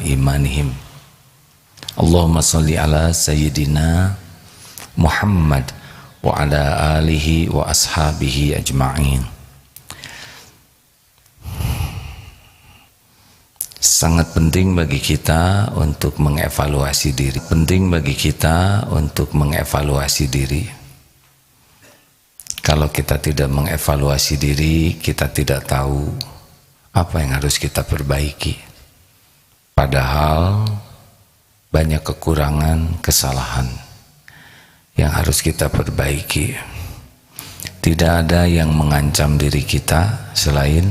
imanihim. Allahumma sholli ala sayyidina Muhammad wa ala alihi wa ashabihi ajma'in. Sangat penting bagi kita untuk mengevaluasi diri. Penting bagi kita untuk mengevaluasi diri. Kalau kita tidak mengevaluasi diri, kita tidak tahu apa yang harus kita perbaiki. Padahal banyak kekurangan, kesalahan yang harus kita perbaiki. Tidak ada yang mengancam diri kita selain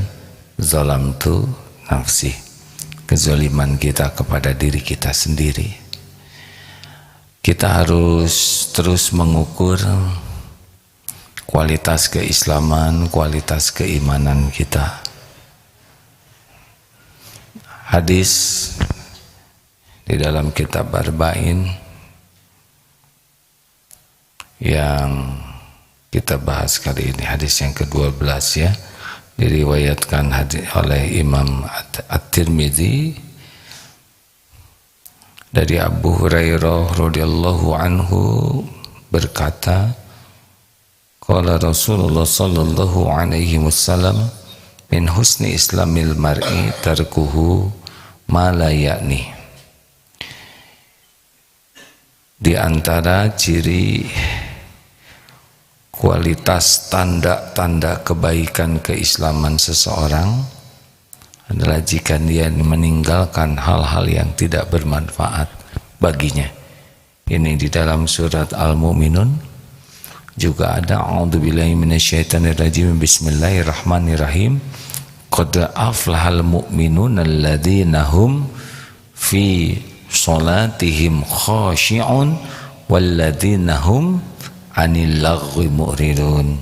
zalamtu nafsi, kezaliman kita kepada diri kita sendiri. Kita harus terus mengukur kualitas keislaman, kualitas keimanan kita. Hadis di dalam kitab Arba'in yang kita bahas kali ini, hadis yang ke-12 ya, diriwayatkan oleh Imam At-Tirmidzi dari Abu Hurairah radhiyallahu anhu berkata, qala Rasulullah sallallahu alaihi wasallam, min husni islamil mar'i tarkuhu ma la ya'ni. Di antara ciri kualitas tanda-tanda kebaikan keislaman seseorang adalah jika dia meninggalkan hal-hal yang tidak bermanfaat baginya. Ini di dalam surat Al-Mu'minun juga ada, a'udzubillahi minasyaitonirrajim, bismillahirrahmanirrahim, qad aflahal mu'minun alladzina hum fi sholatihim khashi'un walladzina hum anil laghwi mu'ridun.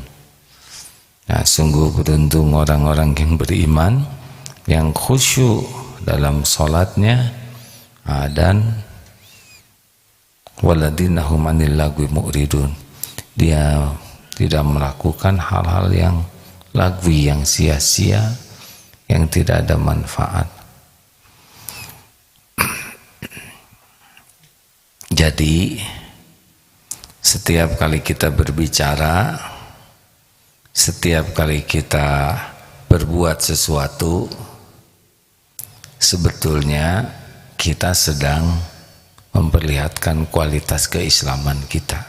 Nah, sungguh beruntung orang-orang yang beriman yang khusyuk dalam sholatnya, dan walladzina hum anil laghwi mu'ridun, dia tidak melakukan hal-hal yang lagwi, yang sia-sia, yang tidak ada manfaat. Jadi setiap kali kita berbicara, setiap kali kita berbuat sesuatu, sebetulnya kita sedang memperlihatkan kualitas keislaman kita.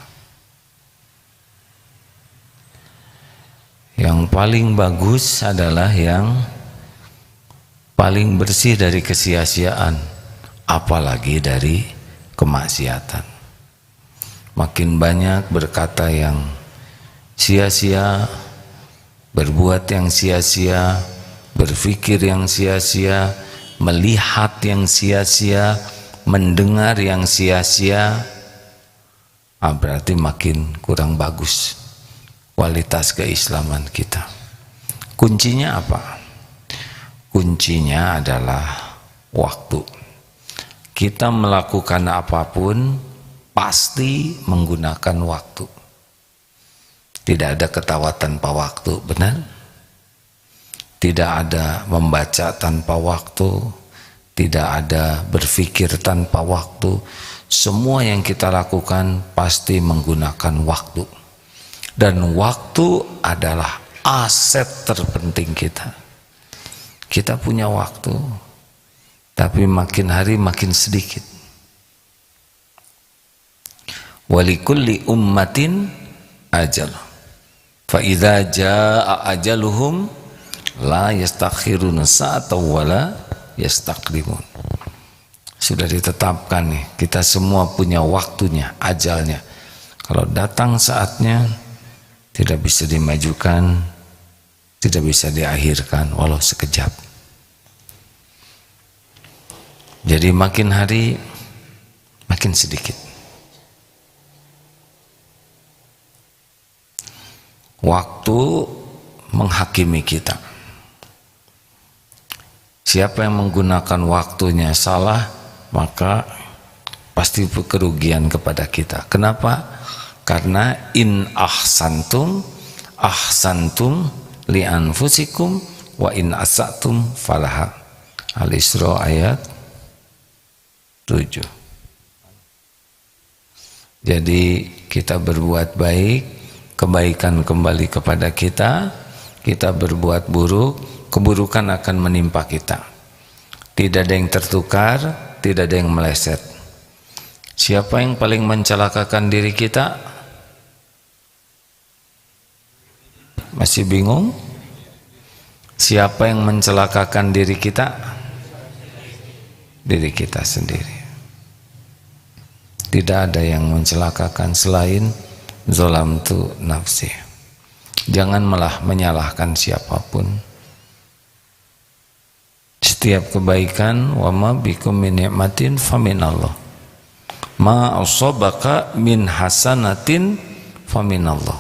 Yang paling bagus adalah yang paling bersih dari kesia-siaan, apalagi dari kemaksiatan. Makin banyak berkata yang sia-sia, berbuat yang sia-sia, berpikir yang sia-sia, melihat yang sia-sia, mendengar yang sia-sia, berarti makin kurang bagus kualitas keislaman kita. Kuncinya apa? Kuncinya adalah waktu. Kita melakukan apapun pasti menggunakan waktu. Tidak ada ketawa tanpa waktu, benar? Tidak ada membaca tanpa waktu, tidak ada berpikir tanpa waktu. Semua yang kita lakukan pasti menggunakan waktu. Dan waktu adalah aset terpenting kita. Kita punya waktu, tapi makin hari makin sedikit. Walikulli ummatin ajal, fa idza jaa ajaluhum la yastakhiruna sa'atan wala yastaqdimun. Sudah ditetapkan nih, kita semua punya waktunya, ajalnya. Kalau datang saatnya, tidak bisa dimajukan, tidak bisa diakhirkan walau sekejap. Jadi makin hari makin sedikit. Waktu menghakimi kita. Siapa yang menggunakan waktunya salah, maka pasti kerugian kepada kita. Kenapa? Karena in ahsantum li anfusikum wa in asatum falaha. Al-Isra ayat 7. Jadi kita berbuat baik, kebaikan kembali kepada kita. Kita berbuat buruk, keburukan akan menimpa kita. Tidak ada yang tertukar, tidak ada yang meleset. Siapa yang paling mencelakakan diri kita? Masih bingung? Siapa yang mencelakakan diri kita? Diri kita sendiri. Tidak ada yang mencelakakan selain zalamtu nafsi. Jangan malah menyalahkan siapapun. Setiap kebaikan, wa ma bikum min ni'matin faminallah. Ma asabaka min hasanatin faminallah.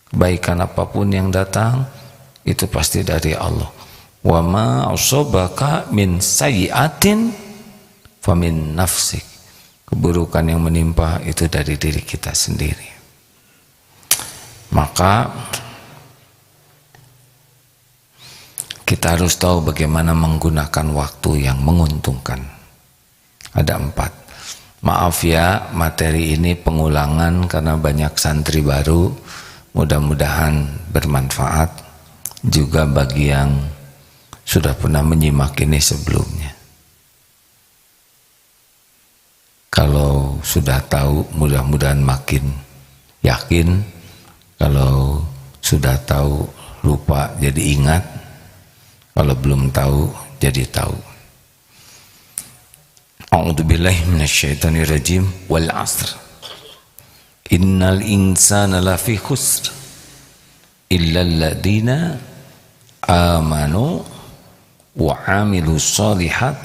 Kebaikan apapun yang datang itu pasti dari Allah. Wa ma asabaka min sayyi'atin famin nafsik. Keburukan yang menimpa itu dari diri kita sendiri. Maka kita harus tahu bagaimana menggunakan waktu yang menguntungkan. Ada 4. Maaf ya, materi ini pengulangan karena banyak santri baru. Mudah-mudahan bermanfaat juga bagi yang sudah pernah menyimak ini sebelumnya. Kalau sudah tahu, mudah-mudahan makin yakin. Kalau sudah tahu, lupa jadi ingat. Kalau belum tahu, jadi tahu. A'udzubillahi minasyaitonirrajim. Wal 'asr. Innal insana lafi khusr illa alladziina amanu wa 'amilus shalihat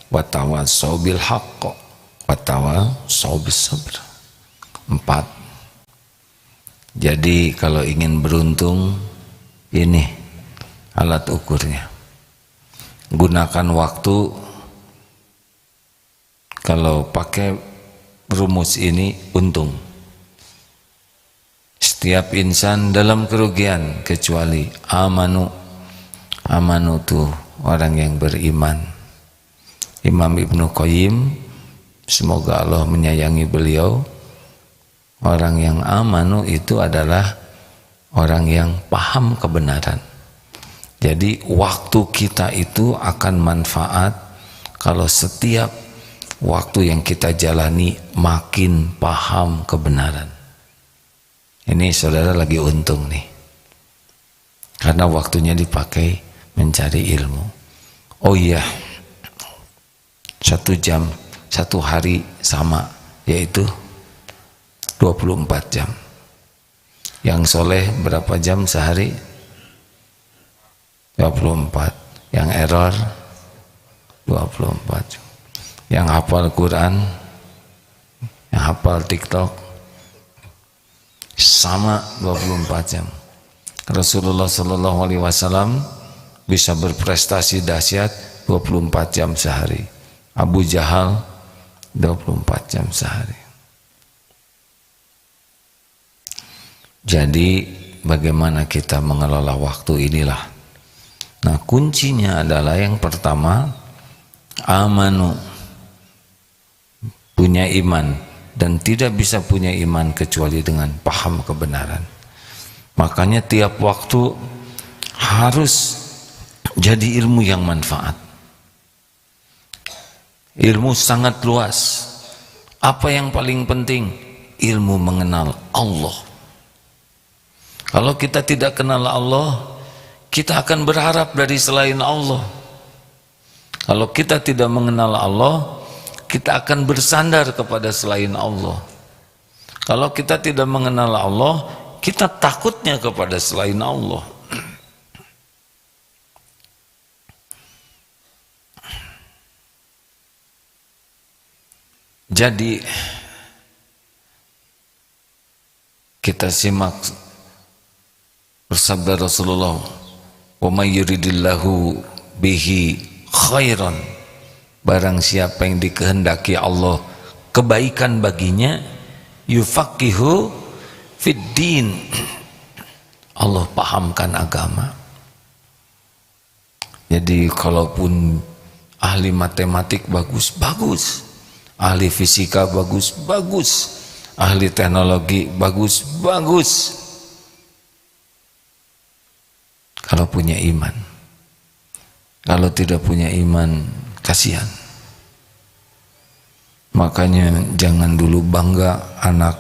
wa tawassaw bil haqq wa tawassaw bis sabr. 4. Jadi kalau ingin beruntung, ini alat ukurnya. Gunakan waktu. Kalau pakai rumus ini untung. Setiap insan dalam kerugian kecuali amanu. Amanu itu orang yang beriman. Imam Ibnu Qayyim, semoga Allah menyayangi beliau, orang yang amanu itu adalah orang yang paham kebenaran. Jadi waktu kita itu akan manfaat kalau setiap waktu yang kita jalani makin paham kebenaran. Ini saudara lagi untung nih, karena waktunya dipakai mencari ilmu. Oh iya, 1 jam, 1 hari sama, yaitu 24 jam. Yang soleh berapa jam sehari? 24. Yang error 24 jam. Yang hafal Quran, yang hafal TikTok sama 24 jam. Rasulullah SAW bisa berprestasi dahsyat 24 jam sehari. Abu Jahal 24 jam sehari. Jadi bagaimana kita mengelola waktu inilah. Nah, kuncinya adalah yang pertama, amanu, punya iman, dan tidak bisa punya iman kecuali dengan paham kebenaran. Makanya tiap waktu harus jadi ilmu yang manfaat. Ilmu sangat luas. Apa yang paling penting? Ilmu mengenal Allah. Kalau kita tidak kenal Allah, kita akan berharap dari selain Allah. Kalau kita tidak mengenal Allah, kita akan bersandar kepada selain Allah. Kalau kita tidak mengenal Allah, kita takutnya kepada selain Allah. Jadi kita simak bersabda Rasulullah, "Wa may yuridillahu bihi khairan." Barang siapa yang dikehendaki Allah kebaikan baginya, yufaqihu fid din. Allah pahamkan agama. Jadi kalaupun ahli matematik bagus, ahli fisika bagus, ahli teknologi bagus. Kalau punya iman. Kalau tidak punya iman, kasihan. Makanya jangan dulu bangga anak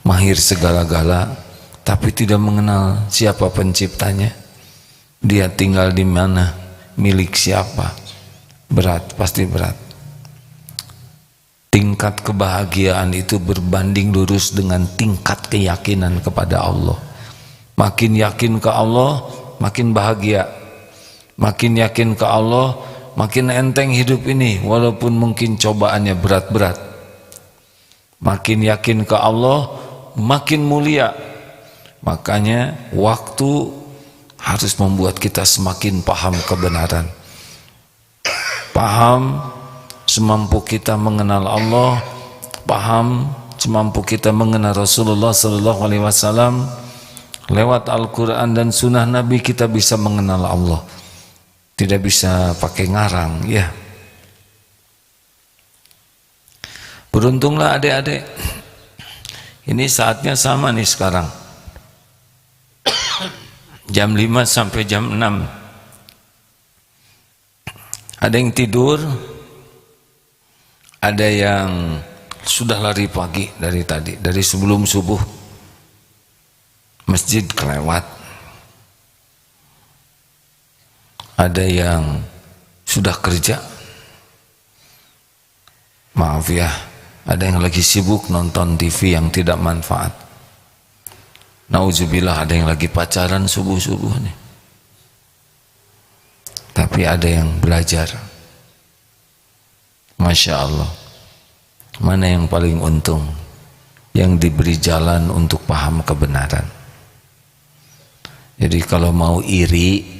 mahir segala-gala tapi tidak mengenal siapa penciptanya. Dia tinggal di mana, milik siapa. Berat, pasti berat. Tingkat kebahagiaan itu berbanding lurus dengan tingkat keyakinan kepada Allah. Makin yakin ke Allah, makin bahagia. Makin yakin ke Allah, makin enteng hidup ini, walaupun mungkin cobaannya berat-berat. Makin yakin ke Allah, makin mulia. Makanya waktu harus membuat kita semakin paham kebenaran. Paham semampu kita mengenal Allah, paham semampu kita mengenal Rasulullah SAW. Lewat Al-Quran dan Sunnah Nabi kita bisa mengenal Allah. Tidak bisa pakai ngarang, ya. Beruntunglah adik-adik. Ini saatnya sama nih sekarang. Jam 5 sampai jam 6. Ada yang tidur, ada yang sudah lari pagi dari tadi, dari sebelum subuh. Masjid kelewat. Ada yang sudah kerja, maaf ya, ada yang lagi sibuk nonton TV yang tidak manfaat. Nauzubillah, ada yang lagi pacaran subuh-subuh nih. Tapi ada yang belajar. Masya Allah. Mana yang paling untung? Yang diberi jalan untuk paham kebenaran. Jadi kalau mau iri,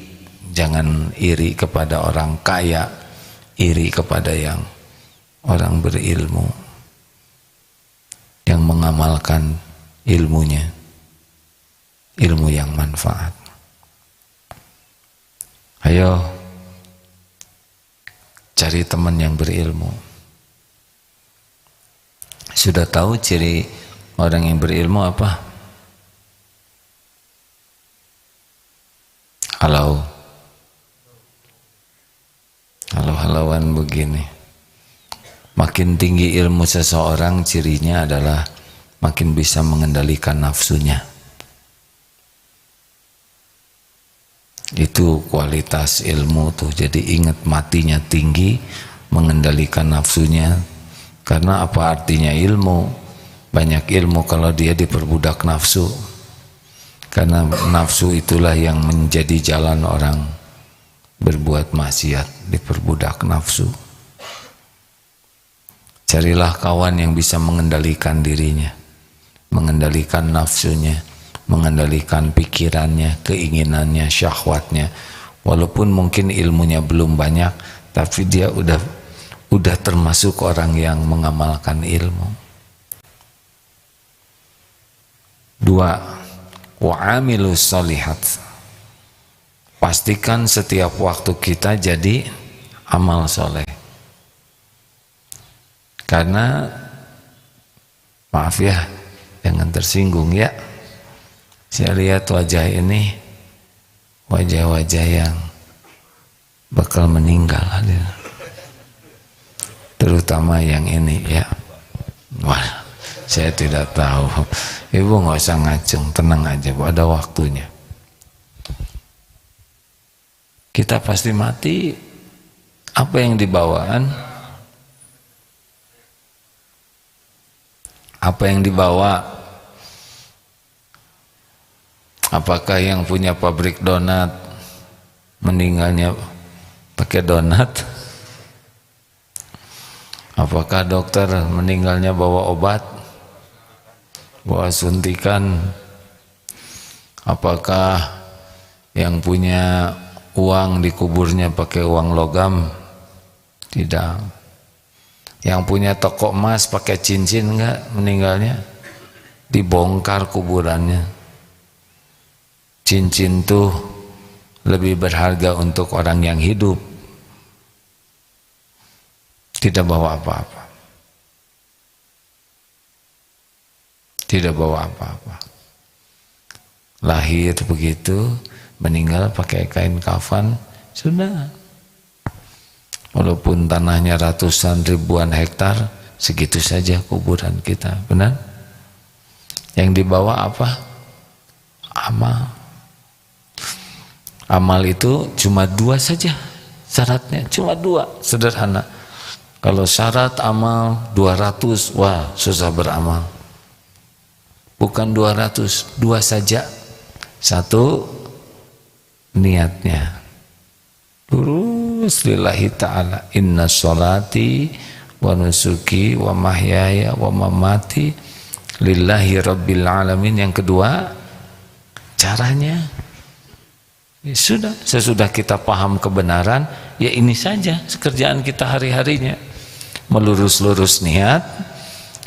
jangan iri kepada orang kaya, iri kepada yang orang berilmu, yang mengamalkan ilmunya, ilmu yang manfaat. Ayo cari teman yang berilmu. Sudah tahu ciri orang yang berilmu apa? Halau-halauan begini. Makin tinggi ilmu seseorang, cirinya adalah makin bisa mengendalikan nafsunya. Itu kualitas ilmu tuh. Jadi ingat, matinya tinggi, mengendalikan nafsunya. Karena apa artinya ilmu? Banyak ilmu kalau dia diperbudak nafsu. Karena nafsu itulah yang menjadi jalan orang berbuat maksiat, diperbudak nafsu. Carilah kawan yang bisa mengendalikan dirinya, mengendalikan nafsunya, mengendalikan pikirannya, keinginannya, syahwatnya. Walaupun mungkin ilmunya belum banyak, tapi dia udah termasuk orang yang mengamalkan ilmu. 2. Wa'amilus sholihat. Pastikan setiap waktu kita jadi amal soleh. Karena maaf ya, jangan tersinggung ya. Saya lihat wajah ini wajah-wajah yang bakal meninggal, terutama yang ini ya. Wah, saya tidak tahu. Ibu nggak usah ngacung, tenang aja, Bu, ada waktunya. Kita pasti mati. Apa yang dibawaan? Apa yang dibawa? Apakah yang punya pabrik donat meninggalnya pakai donat? Apakah dokter meninggalnya bawa obat, bawa suntikan? Apakah yang punya uang dikuburnya pakai uang logam? Tidak. Yang punya toko emas pakai cincin enggak meninggalnya? Dibongkar kuburannya. Cincin tuh lebih berharga untuk orang yang hidup. Tidak bawa apa-apa. tidak bawa apa-apa. Lahir begitu, meninggal pakai kain kafan, sudah. Walaupun tanahnya ratusan ribuan hektar, segitu saja kuburan kita, benar? Yang dibawa apa? Amal. Amal itu cuma 2 saja syaratnya, cuma 2, sederhana. Kalau syarat amal 200, wah susah beramal. Bukan 200, 2 saja. 1, niatnya lurus lillahi ta'ala, inna sholati wa nusuki wa mahyaya wa mamati lillahi rabbil alamin. Yang kedua, caranya ya sudah, sesudah kita paham kebenaran, ya ini saja kerjaan kita hari-harinya, melurus-lurus niat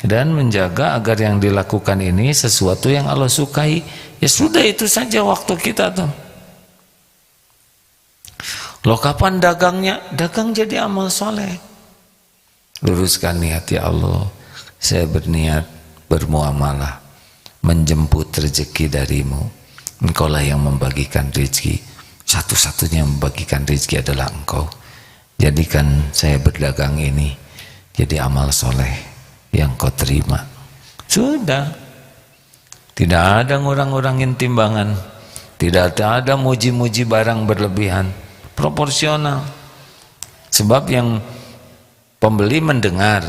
dan menjaga agar yang dilakukan ini sesuatu yang Allah sukai. Ya sudah, itu saja waktu kita tuh. Loh, kapan dagangnya? Dagang jadi amal soleh. Luruskan niat, ya Allah, saya berniat bermuamalah, menjemput rezeki darimu. Engkaulah yang membagikan rezeki, satu-satunya membagikan rezeki adalah Engkau. Jadikan saya berdagang ini jadi amal soleh yang Kau terima. Sudah. Tidak ada ngurang-ngurangin timbangan, tidak ada muji-muji barang berlebihan, proporsional. Sebab yang pembeli mendengar,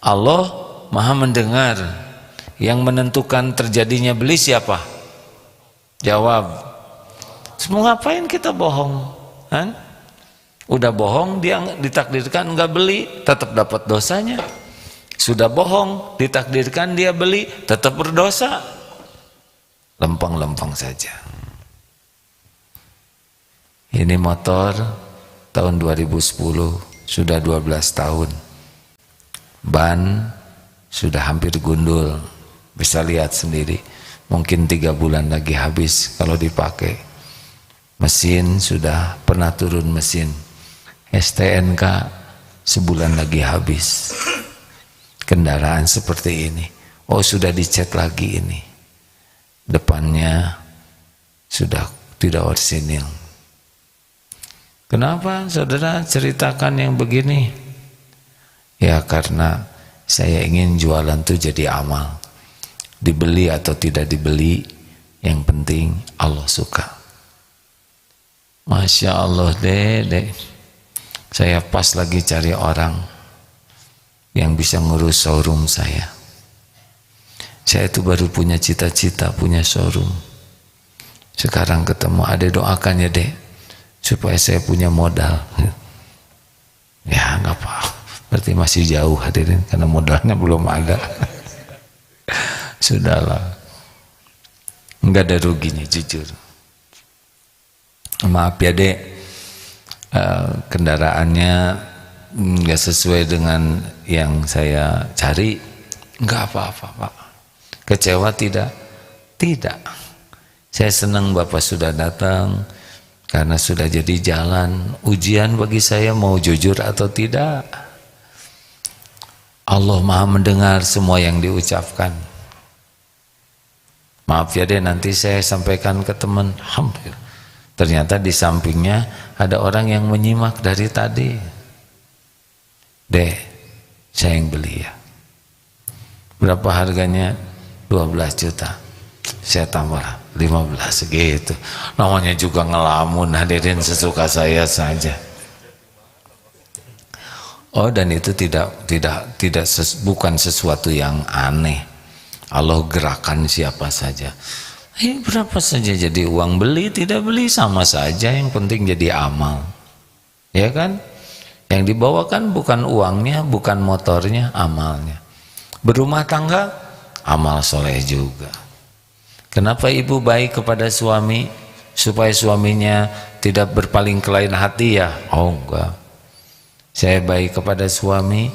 Allah Maha mendengar. Yang menentukan terjadinya beli siapa? Jawab. Semua ngapain kita bohong? Kan? Udah bohong, dia ditakdirkan enggak beli, tetap dapat dosanya. Sudah bohong, ditakdirkan dia beli, tetap berdosa. Lempeng-lempeng saja. Ini motor tahun 2010, sudah 12 tahun. Ban sudah hampir gundul, bisa lihat sendiri. Mungkin 3 bulan lagi habis kalau dipakai. Mesin sudah pernah turun mesin. STNK sebulan lagi habis. Kendaraan seperti ini, oh sudah dicat lagi ini, depannya sudah tidak orsinil. Kenapa saudara ceritakan yang begini? Ya karena saya ingin jualan itu jadi amal. Dibeli atau tidak dibeli, yang penting Allah suka. Masya Allah deh. Saya pas lagi cari orang yang bisa ngurus showroom saya. Saya itu baru punya cita-cita punya showroom. Sekarang ketemu, Ade doakan ya dek, supaya saya punya modal. Ya nggak apa, berarti masih jauh hadirin, karena modalnya belum ada. Sudahlah, nggak ada ruginya jujur. Maaf ya dek, kendaraannya nggak sesuai dengan yang saya cari. Nggak apa-apa Pak. Kecewa tidak? Tidak. Saya senang Bapak sudah datang, karena sudah jadi jalan ujian bagi saya mau jujur atau tidak. Allah Maha mendengar semua yang diucapkan. Maaf ya deh, nanti saya sampaikan ke teman. Alhamdulillah, ternyata di sampingnya ada orang yang menyimak dari tadi. Deh, saya yang beli ya. Berapa harganya? 12 juta. Saya tambah 15 segitu. Namanya juga ngelamun, hadirin, sesuka saya saja. Oh, dan itu bukan sesuatu yang aneh. Allah gerakan siapa saja. Berapa saja jadi uang, beli tidak beli sama saja, yang penting jadi amal. Ya kan? Yang dibawakan bukan uangnya, bukan motornya, amalnya. Berumah tangga, amal soleh juga. Kenapa ibu baik kepada suami? Supaya suaminya tidak berpaling ke lain hati ya? Oh enggak. Saya baik kepada suami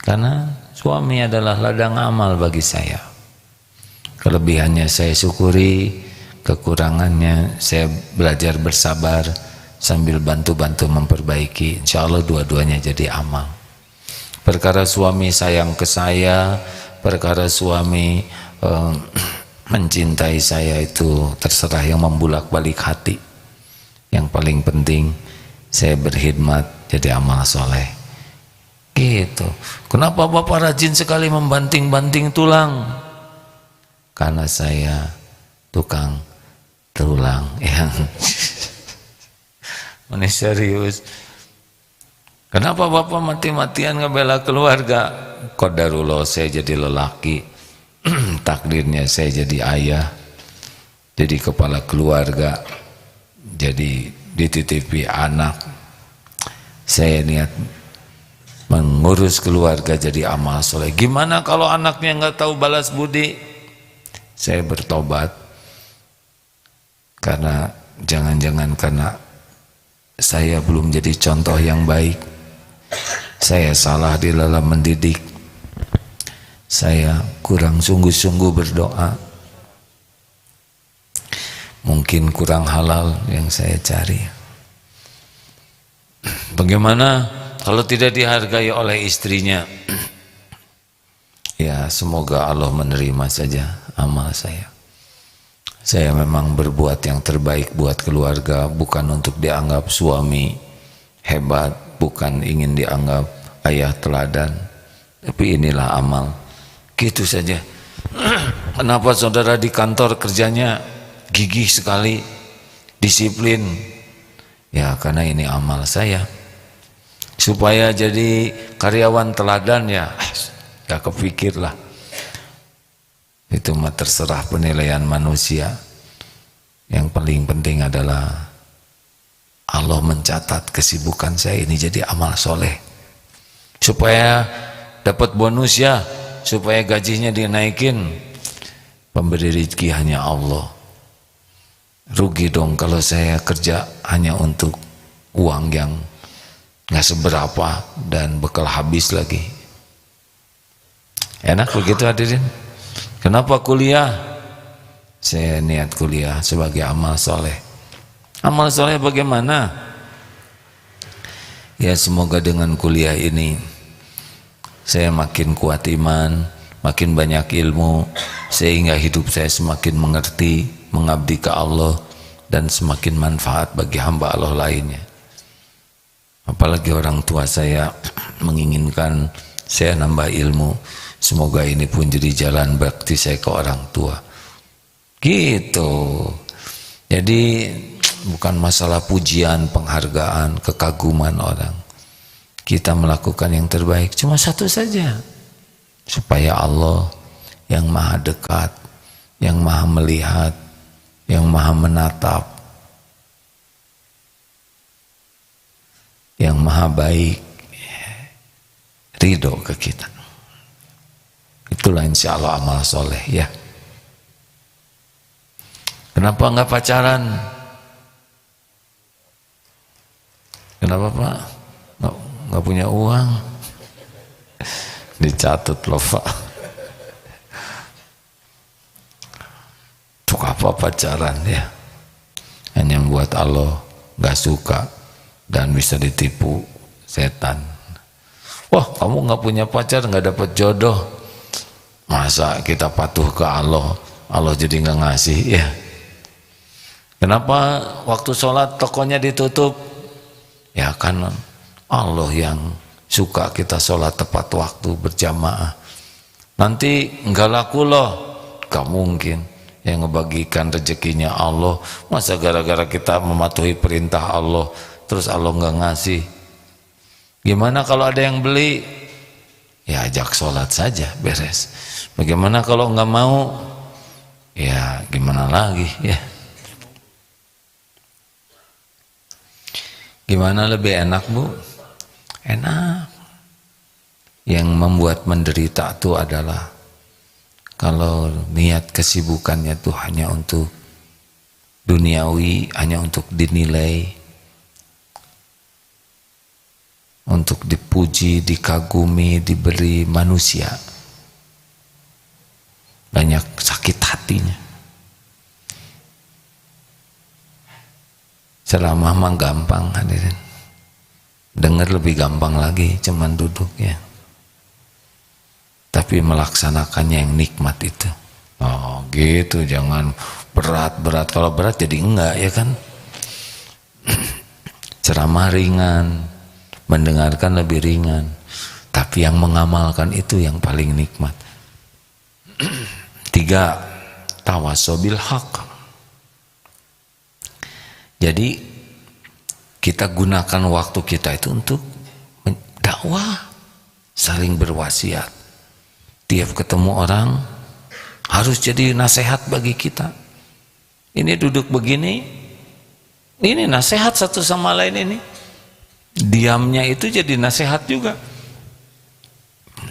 karena suami adalah ladang amal bagi saya. Kelebihannya saya syukuri, kekurangannya saya belajar bersabar, sambil bantu-bantu memperbaiki. Insya Allah dua-duanya jadi amal. Perkara suami sayang ke saya, perkara suami mencintai saya itu terserah, yang membulak-balik hati. Yang paling penting saya berkhidmat jadi amal soleh. Gitu. Kenapa Bapak rajin sekali membanting-banting tulang? Karena saya tukang tulang. Yang ini serius. Kenapa Bapak mati-matian ngebela keluarga? Qadarullah saya jadi lelaki, takdirnya saya jadi ayah, jadi kepala keluarga, jadi dititipi anak. Saya niat mengurus keluarga jadi amal soleh. Gimana kalau anaknya nggak tahu balas budi? Saya bertobat, karena jangan-jangan karena saya belum jadi contoh yang baik, saya salah di dalam mendidik, saya kurang sungguh-sungguh berdoa, mungkin kurang halal yang saya cari. Bagaimana kalau tidak dihargai oleh istrinya? Ya semoga Allah menerima saja amal saya. Saya memang berbuat yang terbaik buat keluarga, bukan untuk dianggap suami hebat, bukan ingin dianggap ayah teladan, tapi inilah amal. Gitu saja. Kenapa saudara di kantor kerjanya gigih sekali, disiplin? Ya karena ini amal saya. Supaya jadi karyawan teladan ya gak kepikirlah. Itu mah terserah penilaian manusia. Yang paling penting adalah Allah mencatat kesibukan saya ini jadi amal soleh. Supaya dapat bonus ya, supaya gajinya dinaikin. Pemberi rezeki hanya Allah. Rugi dong kalau saya kerja hanya untuk uang yang nggak seberapa dan bekal habis lagi. Enak begitu hadirin? Kenapa kuliah? Saya niat kuliah sebagai amal soleh. Amal soleh bagaimana? Ya semoga dengan kuliah ini saya makin kuat iman, makin banyak ilmu, sehingga hidup saya semakin mengerti, mengabdi ke Allah, dan semakin manfaat bagi hamba Allah lainnya. Apalagi orang tua saya menginginkan saya nambah ilmu. Semoga ini pun jadi jalan bakti saya ke orang tua. Gitu. Jadi bukan masalah pujian, penghargaan, kekaguman orang. Kita melakukan yang terbaik cuma satu saja. Supaya Allah yang maha dekat, yang maha melihat, yang maha menatap, yang maha baik, ridho ke kita. Itulah insya Allah amal soleh ya. Kenapa nggak pacaran? Kenapa Pak? Nggak punya uang? Dicatat loh Pak. Untuk apa pacaran ya? Hanya membuat Allah nggak suka dan bisa ditipu setan. Wah kamu nggak punya pacar, nggak dapat jodoh. Masa kita patuh ke Allah, Allah jadi nggak ngasih ya? Kenapa waktu sholat tokonya ditutup? Ya kan Allah yang suka kita sholat tepat waktu berjamaah. Nanti nggak laku loh, gak mungkin. Yang ngebagikan rezekinya Allah. Masa gara-gara kita mematuhi perintah Allah terus Allah nggak ngasih? Gimana kalau ada yang beli? Ya ajak sholat saja beres. Bagaimana kalau nggak mau? Ya gimana lagi ya? Gimana lebih enak Bu? Enak. Yang membuat menderita itu adalah kalau niat kesibukannya itu hanya untuk duniawi, hanya untuk dinilai, untuk dipuji, dikagumi, diberi manusia. Banyak sakit hatinya. Ceramah mah gampang hadirin. Dengar lebih gampang lagi, cuman duduk ya. Tapi tapi melaksanakannya yang nikmat itu. Oh gitu, jangan berat-berat. Kalau berat jadi enggak, ya kan? Ceramah ringan, mendengarkan lebih ringan, tapi yang mengamalkan itu yang paling nikmat. 3, tawasobil haq. Jadi kita gunakan waktu kita itu untuk dakwah, saling berwasiat. Tiap ketemu orang harus jadi nasihat bagi kita. Ini duduk begini, ini nasihat satu sama lain ini. Diamnya itu jadi nasihat juga.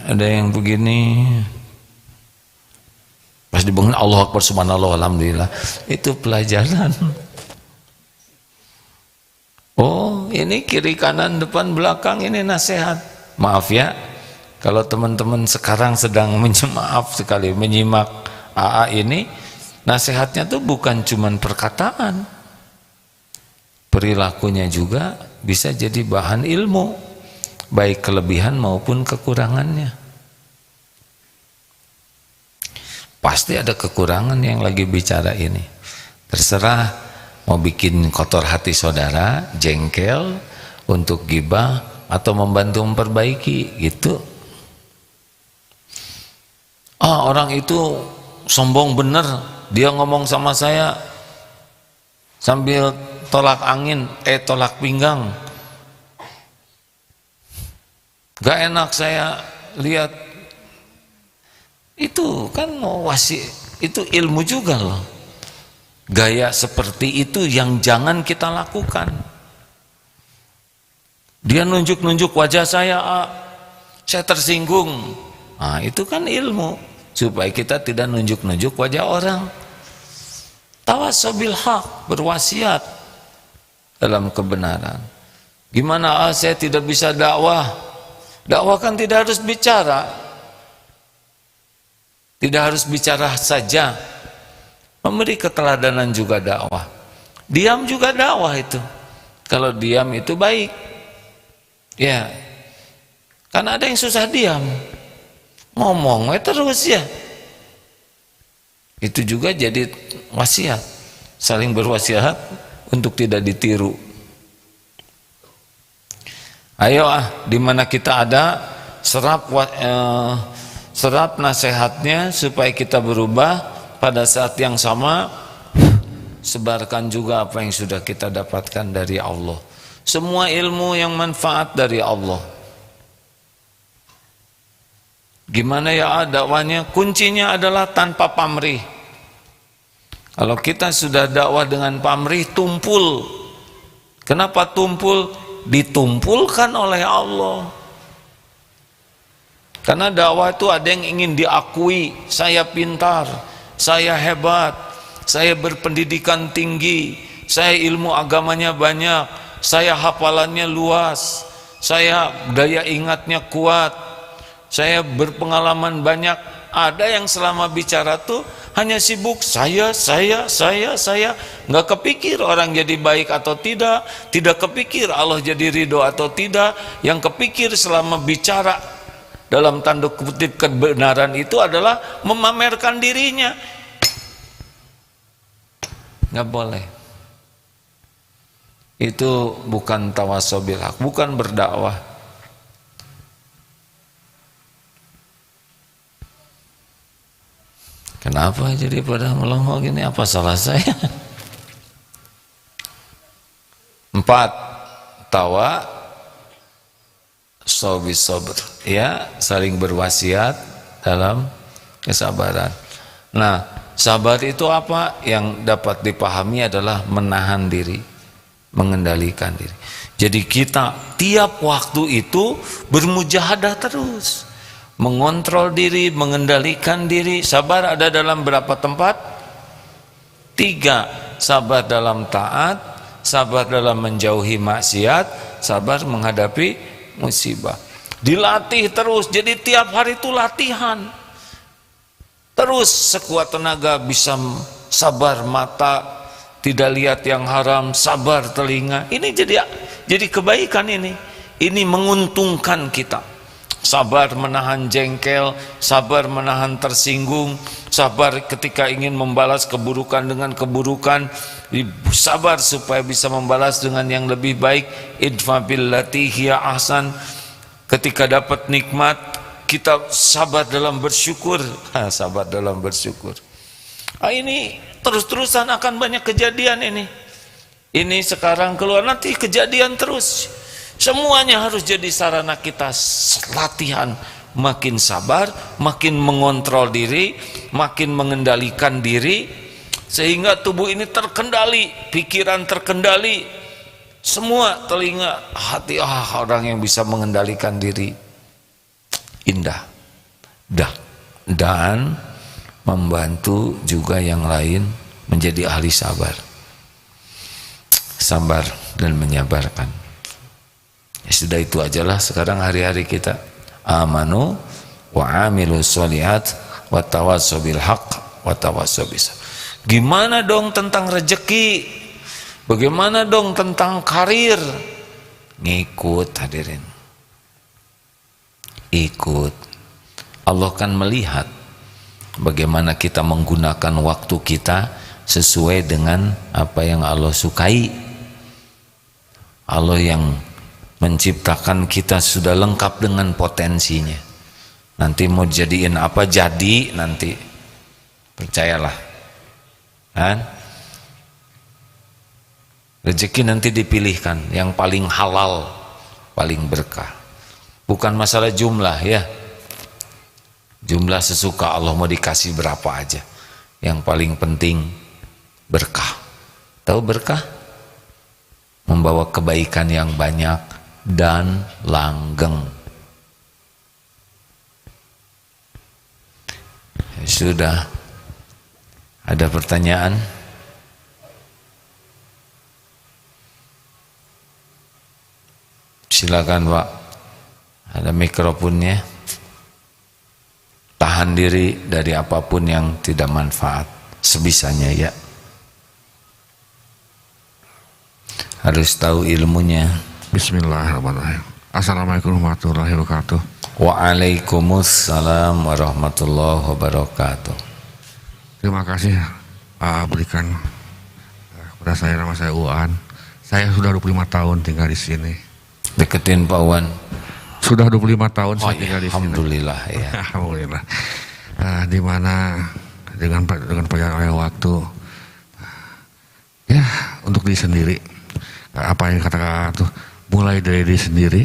Ada yang begini, pas dibangun Allahu Akbar subhanallah alhamdulillah, itu pelajaran. Oh, ini kiri kanan depan belakang, ini nasihat. Maaf ya, kalau teman-teman sekarang sedang menyimak AA ini, nasihatnya tuh bukan cuman perkataan, perilakunya juga bisa jadi bahan ilmu, baik kelebihan maupun kekurangannya. Pasti ada kekurangan yang lagi bicara ini. Terserah mau bikin kotor hati saudara, jengkel, untuk gibah atau membantu memperbaiki gitu. Orang itu sombong bener, dia ngomong sama saya sambil tolak angin, tolak pinggang. Gak enak saya lihat. Itu kan itu ilmu juga loh. Gaya seperti itu yang jangan kita lakukan. Dia nunjuk-nunjuk wajah saya tersinggung. Nah, itu kan ilmu, supaya kita tidak nunjuk-nunjuk wajah orang. Tawasobil haq, berwasiat dalam kebenaran. Gimana saya tidak bisa dakwah? Dakwah kan tidak harus bicara. Tidak harus bicara saja. Memberi keteladanan juga dakwah. Diam juga dakwah itu. Kalau diam itu baik. Ya. Karena ada yang susah diam. Ngomong terus ya. Itu juga jadi wasiat. Saling berwasiat untuk tidak ditiru. Ayo di mana kita ada, serap nasihatnya supaya kita berubah. Pada saat yang sama sebarkan juga apa yang sudah kita dapatkan dari Allah. Semua ilmu yang manfaat dari Allah. Gimana ya dakwahnya? Kuncinya adalah tanpa pamrih. Kalau kita sudah dakwah dengan pamrih, tumpul. Kenapa tumpul? Ditumpulkan oleh Allah. Karena dakwah itu ada yang ingin diakui, saya pintar, saya hebat, saya berpendidikan tinggi, saya ilmu agamanya banyak, saya hafalannya luas, saya daya ingatnya kuat, saya berpengalaman banyak. Ada yang selama bicara tuh hanya sibuk saya, nggak kepikir orang jadi baik atau tidak kepikir Allah jadi ridho atau tidak. Yang kepikir selama bicara dalam tanda kutip kebenaran itu adalah memamerkan dirinya. Nggak boleh. Itu bukan tawasobil haq, bukan berdakwah. Kenapa jadi pada melongo gini? Apa salah saya? 4, tawa sobis sabr, ya, saling berwasiat dalam kesabaran. Nah, sabar itu apa? Yang dapat dipahami adalah menahan diri, mengendalikan diri. Jadi kita tiap waktu itu bermujahadah terus, mengontrol diri, mengendalikan diri. Sabar ada dalam berapa tempat? 3, sabar dalam taat, sabar dalam menjauhi maksiat, sabar menghadapi musibah. Dilatih terus, jadi tiap hari itu latihan terus, sekuat tenaga bisa sabar mata tidak lihat yang haram, sabar telinga. Ini jadi kebaikan, ini menguntungkan kita. sabar menahan jengkel, sabar menahan tersinggung, sabar ketika ingin membalas keburukan dengan keburukan, sabar supaya bisa membalas dengan yang lebih baik. Idfa billati hiya ahsan. Ketika dapat nikmat, kita sabar dalam bersyukur. Sabar dalam bersyukur. Ini terus-terusan akan banyak kejadian ini. Ini sekarang keluar, nanti kejadian terus. Semuanya harus jadi sarana kita latihan, makin sabar, makin mengontrol diri, makin mengendalikan diri, sehingga tubuh ini terkendali, pikiran terkendali, semua telinga, hati. Orang yang bisa mengendalikan diri indah. Dan membantu juga yang lain menjadi ahli sabar. Sabar dan menyabarkan. Ya sudah, itu ajalah sekarang hari-hari kita. Amanu wa amilu sholihat wa tawassaw bil haqq wa tawassaw bis sabr. Gimana dong tentang rezeki? Bagaimana dong tentang karir? Ngikut, hadirin. Ikut. Allah kan melihat bagaimana kita menggunakan waktu kita sesuai dengan apa yang Allah sukai. Allah yang menciptakan kita sudah lengkap dengan potensinya. Nanti mau jadiin apa jadi nanti, percayalah. Kan? Rezeki nanti dipilihkan yang paling halal, paling berkah. Bukan masalah jumlah ya. Jumlah sesuka Allah, mau dikasih berapa aja. Yang paling penting berkah. Tahu berkah? Membawa kebaikan yang banyak dan langgeng. Sudah ada pertanyaan? Silakan Pak, ada mikrofonnya. Tahan diri dari apapun yang tidak manfaat sebisanya ya. Harus tahu ilmunya. Bismillahirrahmanirrahim. Assalamualaikum warahmatullahi wabarakatuh. Waalaikumsalam warahmatullahi wabarakatuh. Terima kasih berikan kepada saya, nama saya Uan. Saya sudah 25 tahun tinggal di sini. Deketin Pak Uan. Sudah 25 tahun saya tinggal di sini. Alhamdulillah ya. Alhamdulillah. Di mana dengan perjalanan waktu, ya untuk diri sendiri. Apa yang kata-kata tuh, mulai dari diri sendiri,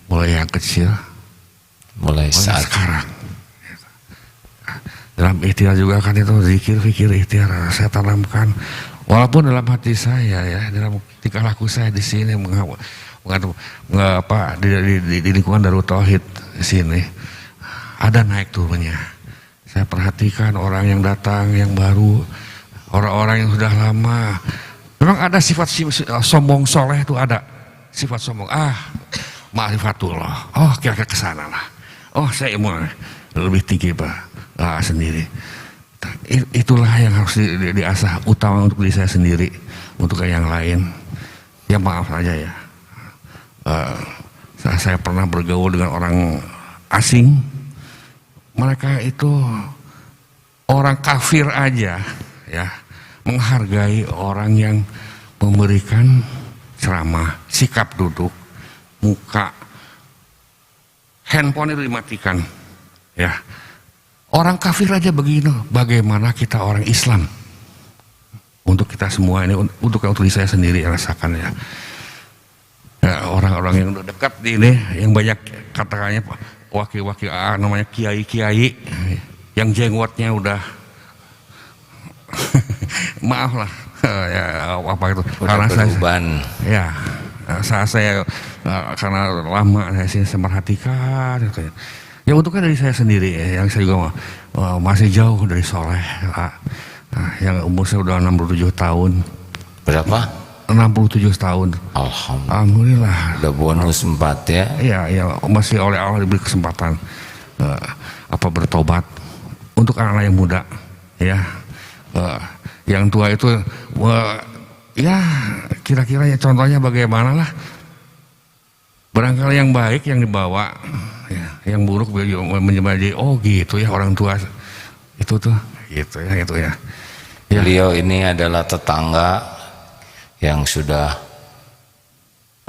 mulai yang kecil, mulai saat sekarang. Dalam ikhtiar juga kan itu zikir, fikir, ikhtiar saya tanamkan. Walaupun dalam hati saya ya, dalam tingkah laku saya di sini di lingkungan Darut Tauhid di sini ada naik turunnya. Saya perhatikan orang yang datang, yang baru, orang-orang yang sudah lama. Memang ada sifat sombong soleh itu ada. Sifat sombong, ma'rifatullah. Oh, kira-kira kesana lah. Oh, saya mau lebih tinggi Pak sendiri. Itulah yang harus diasah, utama untuk diri saya sendiri, untuk yang lain. Ya maaf saja ya. Saya pernah bergaul dengan orang asing. Mereka itu orang kafir aja ya, menghargai orang yang memberikan ceramah, sikap duduk, muka, handphone itu dimatikan ya. Orang kafir aja begini, bagaimana kita orang Islam? Untuk kita semua ini, untuk diri saya sendiri rasakan ya. Orang-orang yang udah dekat di ini, yang banyak katakannya wakil-wakil namanya kiai-kiai, yang jenggotnya udah maaf lah ya, apa itu karena saya karena lama saya memperhatikan gitu ya. Ya untuknya dari saya sendiri ya, yang saya juga masih jauh dari soleh yang umur saya udah 67 tahun. Berapa? 67 tahun. Alhamdulillah. Udah bonus 4 ya? Iya, masih oleh Allah diberi kesempatan bertobat untuk anak-anak yang muda ya. Yang tua itu ya kira-kira ya contohnya bagaimana lah, Barangkali yang baik yang dibawa, ya, yang buruk menjadi oh gitu ya orang tua itu tuh gitu ya itu ya. Ya. Beliau ini adalah tetangga yang sudah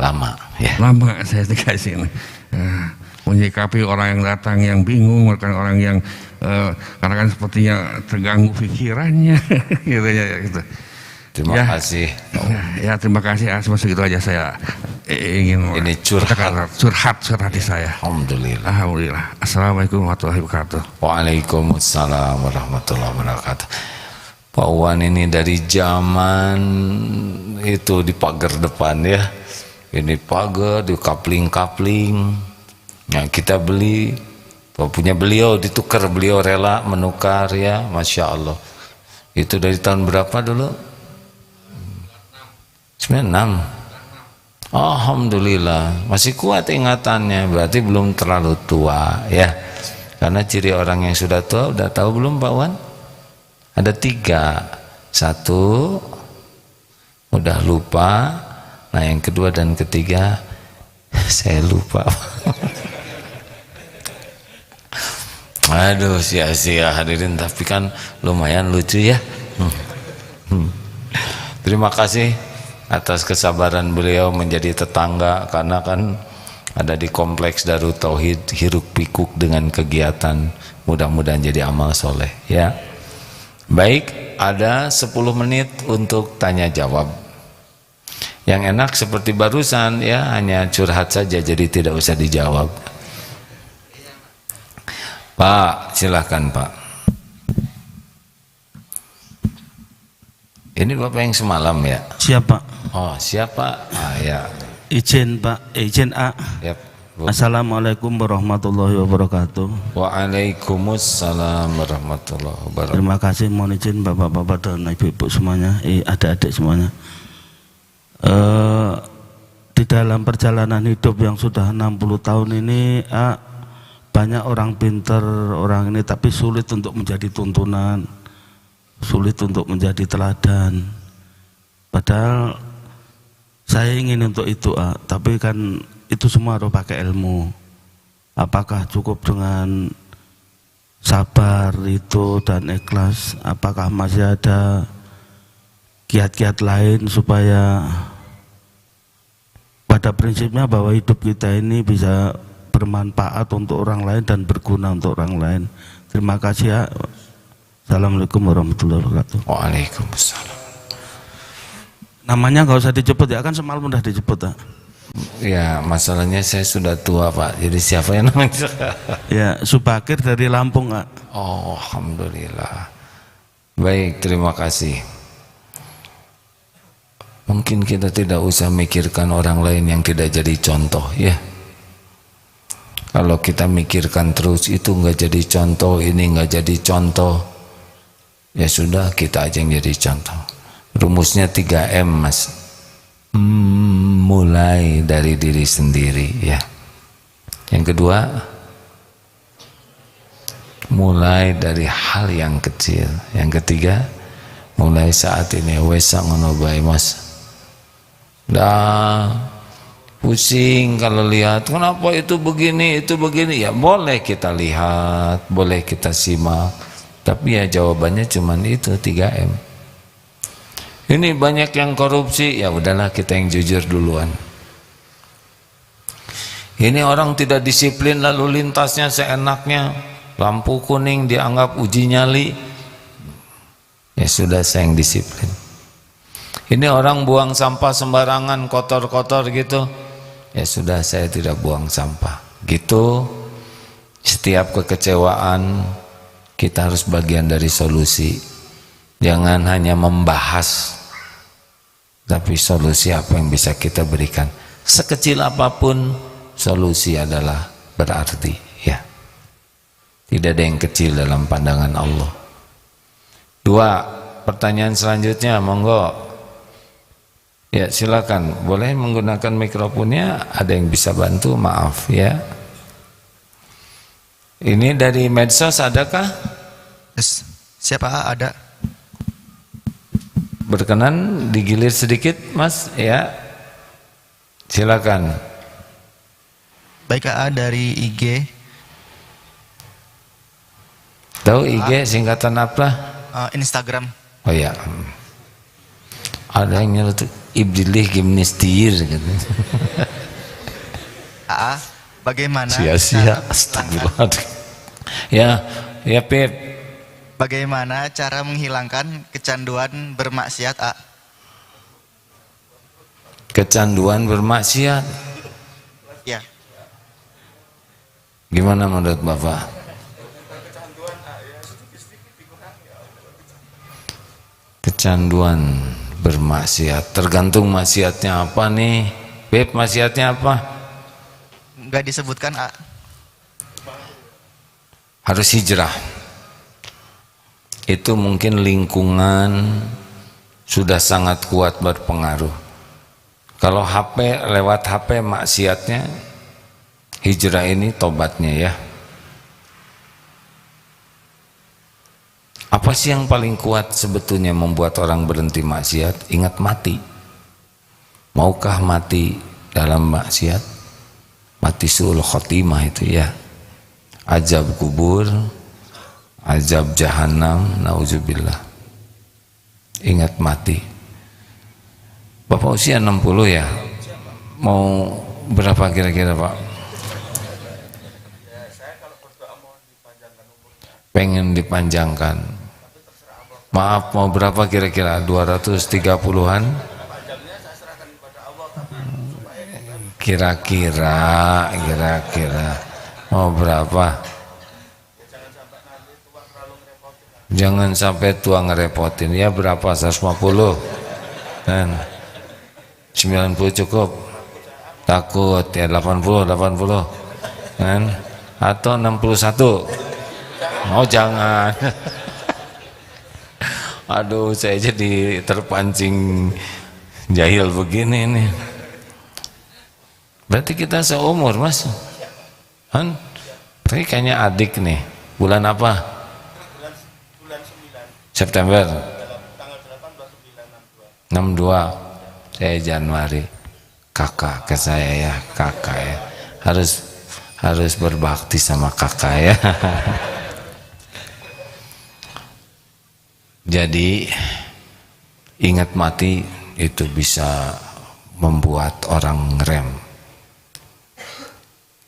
lama ya. Lama saya dikasih ini. Menyikapi orang yang datang yang bingung, bukan orang yang karena kan sepertinya terganggu pikirannya gitu ya gitu. Terima kasih. Ya terima kasih. Segitu aja saya ingin ini curhat hati saya. Alhamdulillah. Assalamualaikum warahmatullahi wabarakatuh. Waalaikumsalam warahmatullahi wabarakatuh. Pak Wan ini dari zaman itu di pagar depan ya. Ini pagar di kapling-kapling. Yang kita beli, punya beliau ditukar, beliau rela menukar ya, Masya Allah. Itu dari tahun berapa dulu? 96. Alhamdulillah masih kuat ingatannya, berarti belum terlalu tua ya. Karena ciri orang yang sudah tua udah tahu belum Pak Wan? Ada 3. 1 udah lupa, nah yang kedua dan ketiga saya lupa. Aduh sia-sia hadirin, tapi kan lumayan lucu ya. Terima kasih atas kesabaran beliau menjadi tetangga, karena kan ada di kompleks Darut Tauhid, hiruk pikuk dengan kegiatan, mudah-mudahan jadi amal soleh ya. Baik, ada 10 menit untuk tanya jawab. Yang enak seperti barusan ya, hanya curhat saja, jadi tidak usah dijawab. Pak, silahkan Pak. Ini Bapak yang semalam ya? Siapa? Oh siapa? Ya. Izin Pak, izin A. Yep. Assalamualaikum warahmatullahi wabarakatuh. Waalaikumsalam warahmatullahi wabarakatuh. Terima kasih, mohon izin bapak-bapak dan ibu-ibu semuanya, adik-adik semuanya. Di dalam perjalanan hidup yang sudah 60 tahun ini, banyak orang pintar, orang ini, tapi sulit untuk menjadi tuntunan, sulit untuk menjadi teladan. Padahal saya ingin untuk itu, tapi kan itu semua harus pakai ilmu. Apakah cukup dengan sabar itu dan ikhlas? Apakah masih ada kiat-kiat lain supaya pada prinsipnya bahwa hidup kita ini bisa bermanfaat untuk orang lain dan berguna untuk orang lain. Terima kasih ya. Assalamualaikum warahmatullahi wabarakatuh. Waalaikumsalam. Namanya nggak usah dijemput ya, kan semalam udah dijemput ya. Ya masalahnya saya sudah tua Pak, jadi siapa yang namanya? Ya, Subakir dari Lampung Kak. Oh Alhamdulillah. Baik, terima kasih. Mungkin kita tidak usah mikirkan orang lain yang tidak jadi contoh ya. Kalau kita mikirkan terus itu nggak jadi contoh, ini nggak jadi contoh, ya sudah kita aja yang jadi contoh. Rumusnya 3M Mas. Mulai dari diri sendiri ya. Yang kedua, mulai dari hal yang kecil. Yang ketiga, mulai saat ini wesa ngono bae Mas. Dah pusing kalau lihat kenapa itu begini ya, boleh kita lihat, boleh kita simak, tapi ya jawabannya cuman itu 3M. Ini banyak yang korupsi, ya udahlah kita yang jujur duluan. Ini orang tidak disiplin lalu lintasnya seenaknya, lampu kuning dianggap uji nyali, ya sudah saya yang disiplin. Ini orang buang sampah sembarangan, kotor-kotor gitu, ya sudah saya tidak buang sampah. Gitu, setiap kekecewaan kita harus bagian dari solusi. Jangan hanya membahas, tapi solusi apa yang bisa kita berikan. Sekecil apapun solusi adalah berarti ya. Tidak ada yang kecil dalam pandangan Allah. 2, pertanyaan selanjutnya monggo. Ya silakan, boleh menggunakan mikrofonnya, ada yang bisa bantu, maaf ya. Ini dari medsos adakah? Yes. Siapa ada? Berkenan digilir sedikit Mas ya. Silakan. Baik AA dari IG. Tahu IG singkatan apa? Instagram. Oh ya. Ada yang nyeletuk Ibdilih Gimnistir gitu. AA, bagaimana? Sia-sia. Astagfirullah. Ya, ya Pip. Bagaimana cara menghilangkan kecanduan bermaksiat, A? Kecanduan bermaksiat. Ya. Gimana menurut Bapak? Kecanduan bermaksiat. Tergantung maksiatnya apa nih? Beb, maksiatnya apa? Enggak disebutkan, A. Harus hijrah. Itu mungkin lingkungan sudah sangat kuat berpengaruh. Kalau HP, lewat HP maksiatnya, hijrah ini tobatnya ya. Apa sih yang paling kuat sebetulnya membuat orang berhenti maksiat? Ingat mati. Maukah mati dalam maksiat? Mati su'ul khotimah itu ya. Azab kubur, azab jahanam, nauzubillah. Ingat mati. Bapak usia 60 ya? Mau berapa kira-kira Pak? Pengen dipanjangkan. Maaf, mau berapa kira-kira? 230-an? Kira-kira mau berapa? Jangan sampai tua ngerepotin. Ya berapa? 150 kan? 90 cukup? Takut ya 80 kan? Atau 61? Oh jangan. Aduh, saya jadi terpancing jahil begini nih. Berarti kita seumur Mas kan? Tapi kayaknya adik nih. Bulan apa? Bulan 9 September tanggal 8 62. Saya Januari. Kakak ke saya ya, kakak ya. Harus berbakti sama kakak ya. Jadi ingat mati itu bisa membuat orang ngerem.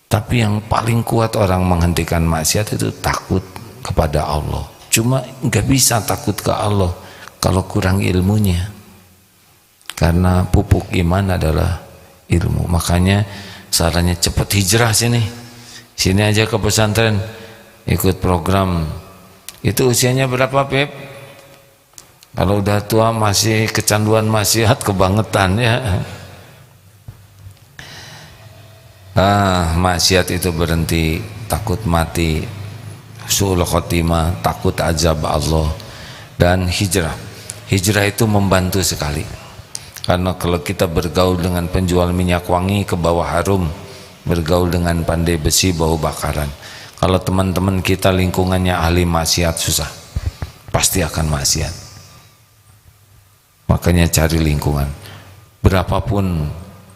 Tapi yang paling kuat orang menghentikan maksiat itu takut kepada Allah. Cuma nggak bisa takut ke Allah kalau kurang ilmunya. Karena pupuk iman adalah ilmu. Makanya sarannya cepat hijrah sini. Sini aja ke pesantren, ikut program. Itu usianya berapa, Pep? Kalau udah tua masih kecanduan maksiat kebangetan ya. Maksiat itu berhenti, takut mati, su'ul khotimah, takut azab Allah, dan hijrah. Hijrah itu membantu sekali. Karena kalau kita bergaul dengan penjual minyak wangi ke bawah harum, bergaul dengan pandai besi bau bakaran. Kalau teman-teman kita lingkungannya ahli maksiat, susah, pasti akan maksiat. Makanya cari lingkungan. Berapapun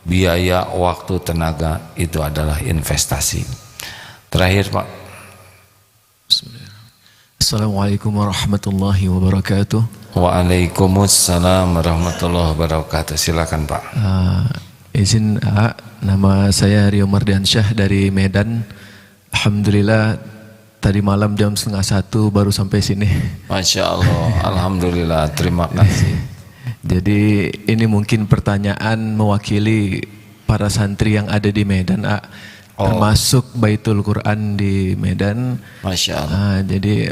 biaya, waktu, tenaga, itu adalah investasi. Terakhir Pak. Assalamualaikum warahmatullahi wabarakatuh. Waalaikumsalam warahmatullahi wabarakatuh. Silakan Pak. Izin nama saya Rio Mardiansyah dari Medan. Alhamdulillah tadi malam jam 12:30 baru sampai sini. Masya Allah. Alhamdulillah. Terima kasih. Jadi ini mungkin pertanyaan mewakili para santri yang ada di Medan, termasuk Baitul Quran di Medan. Masya Allah. Jadi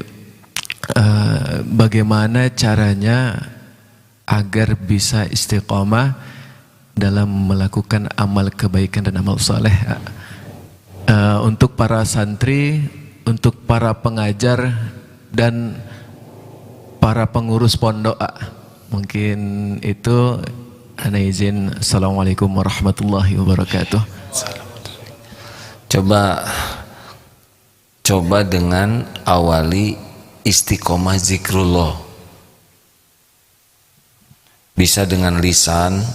bagaimana caranya agar bisa istiqomah dalam melakukan amal kebaikan dan amal soleh, untuk para santri, untuk para pengajar dan para pengurus pondok. Mungkin itu. Ana izin. Assalamualaikum warahmatullahi wabarakatuh. Coba dengan awali istiqomah zikrullah. Bisa dengan lisan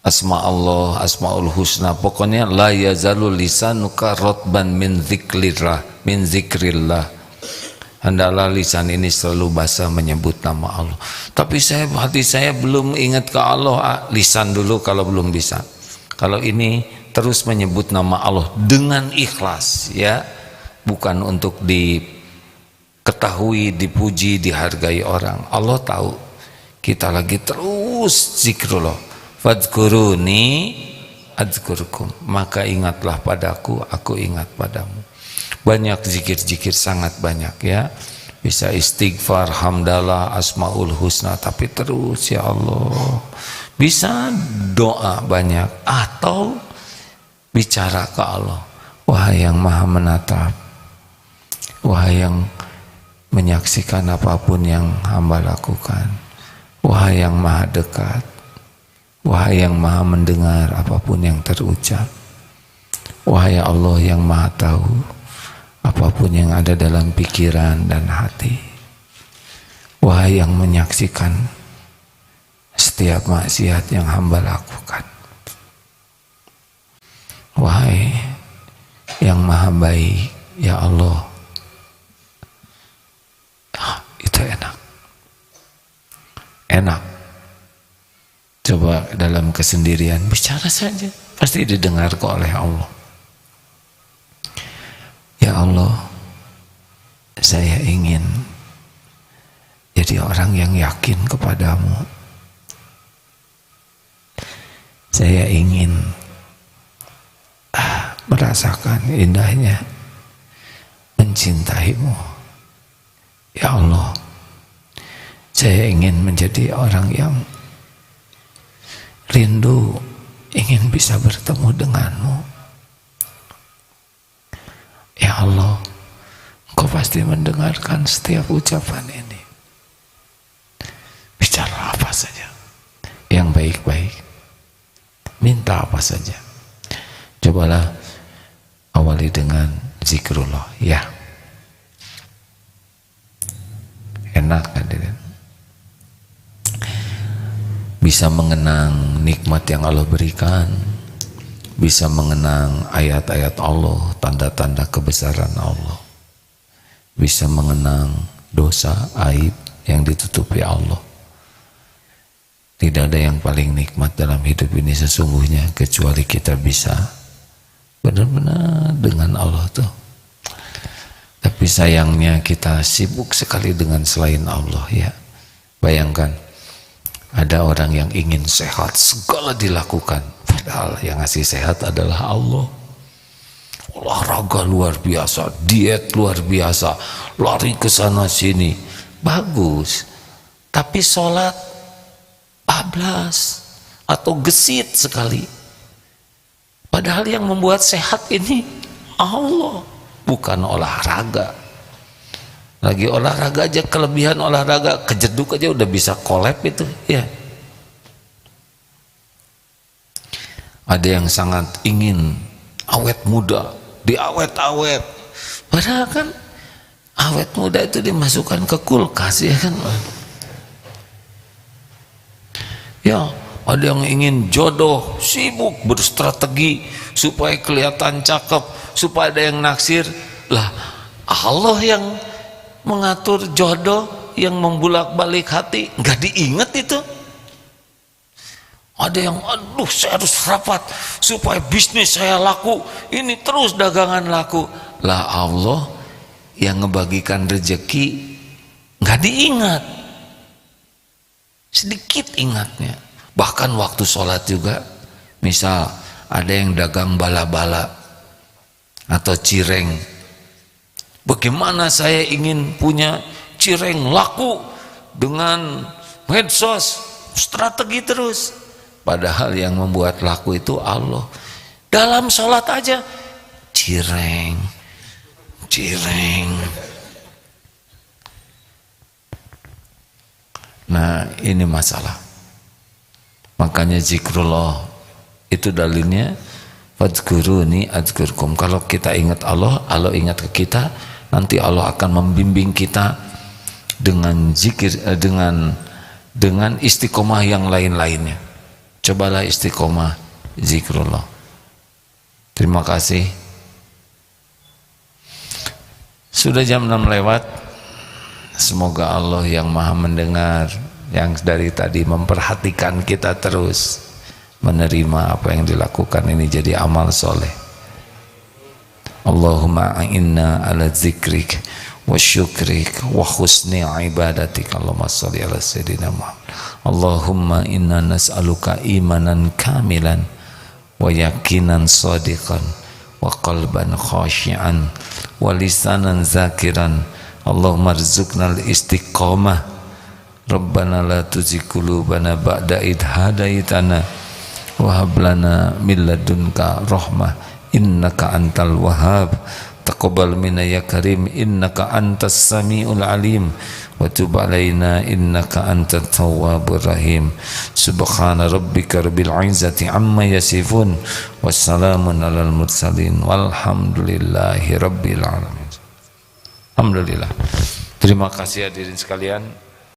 asma Allah, asmaul husna, pokoknya la yazalul lisanuka rotban min zikrillah. Hendaklah lisan ini selalu basah menyebut nama Allah. Tapi hati saya belum ingat ke Allah. Lisan dulu kalau belum bisa. Kalau ini terus menyebut nama Allah dengan ikhlas, ya, bukan untuk diketahui, dipuji, dihargai orang. Allah tahu kita lagi terus zikrullah. Fadhkuruni adzkurkum, maka ingatlah padaku, aku ingat padamu. Banyak zikir-zikir, sangat banyak, ya. Bisa istighfar, hamdalah, asmaul husna, tapi terus ya Allah. Bisa doa banyak, atau bicara ke Allah. Wahai yang maha menatap, wahai yang menyaksikan apapun yang hamba lakukan, wahai yang maha dekat, wahai yang maha mendengar apapun yang terucap, wahai Allah yang maha tahu apapun yang ada dalam pikiran dan hati, wahai yang menyaksikan setiap maksiat yang hamba lakukan, wahai yang maha baik, ya Allah. Itu enak. Coba dalam kesendirian bicara saja, pasti didengar oleh Allah. Ya Allah, saya ingin jadi orang yang yakin kepadamu. Saya ingin merasakan indahnya mencintaimu. Ya Allah, saya ingin menjadi orang yang rindu, ingin bisa bertemu denganmu. Ya Allah, Engkau pasti mendengarkan setiap ucapan ini. Bicara apa saja yang baik-baik, minta apa saja. Cobalah awali dengan zikrullah, ya. Enak hadirin. Bisa mengenang nikmat yang Allah berikan, bisa mengenang ayat-ayat Allah, tanda-tanda kebesaran Allah, bisa mengenang dosa, aib yang ditutupi Allah. Tidak ada yang paling nikmat dalam hidup ini sesungguhnya kecuali kita bisa benar-benar dengan Allah tuh. Tapi sayangnya kita sibuk sekali dengan selain Allah, ya. Bayangkan ada orang yang ingin sehat, segala dilakukan, padahal yang ngasih sehat adalah Allah. Olahraga luar biasa, diet luar biasa, lari ke sana sini, bagus. Tapi sholat bablas atau gesit sekali. Padahal yang membuat sehat ini Allah, bukan olahraga. Lagi olahraga aja, kelebihan olahraga, kejeduk aja udah bisa kolab itu, ya. Ada yang sangat ingin awet muda, diawet-awet. Padahal kan awet muda itu dimasukkan ke kulkas, ya kan. Ya, ada yang ingin jodoh, sibuk berstrategi supaya kelihatan cakep, supaya ada yang naksir. Lah, Allah yang mengatur jodoh, yang membulak-balik hati, nggak diingat itu. Ada yang, aduh saya harus rapat supaya bisnis saya laku, ini terus dagangan laku. Lah Allah yang ngebagikan rezeki nggak diingat, sedikit ingatnya. Bahkan waktu sholat juga, misal ada yang dagang bala-bala atau cireng, bagaimana saya ingin punya cireng laku dengan medsos, strategi terus. Padahal yang membuat laku itu Allah. Dalam sholat aja cireng. Nah, ini masalah. Makanya zikrullah itu dalilnya fadhkuruni adzkurkum. Kalau kita ingat Allah, Allah ingat ke kita, nanti Allah akan membimbing kita dengan zikir, dengan istiqomah yang lain-lainnya. cobalah istiqomah zikrullah. Terima kasih. Sudah jam 6 lewat. Semoga Allah yang maha mendengar, yang dari tadi memperhatikan kita terus, menerima apa yang dilakukan ini jadi amal soleh. Allahumma a'inna ala zikrik wa syukrik wa husni ibadatik. Allahumma salli ala sayyidina Muhammad. Allahumma inna nas'aluka imanan kamilan wa yakinan sadiqan wa qalban khashi'an wa lisanan zakiran. Allahumma rzuqna al-istiqamah. Rabbana la tuzigh qulubana ba'da idh hadaitana wa hab lana min ladunka rahmah innaka antal wahhab. Taqabbal minna ya karim innaka antas samiul alim wa tub alaina innaka antat tawwabur rahim. Subhana rabbika rabbil izzati amma yasifun wassalamun alal mursalin walhamdulillahi rabbil alamin. Alhamdulillah. Terima kasih hadirin sekalian.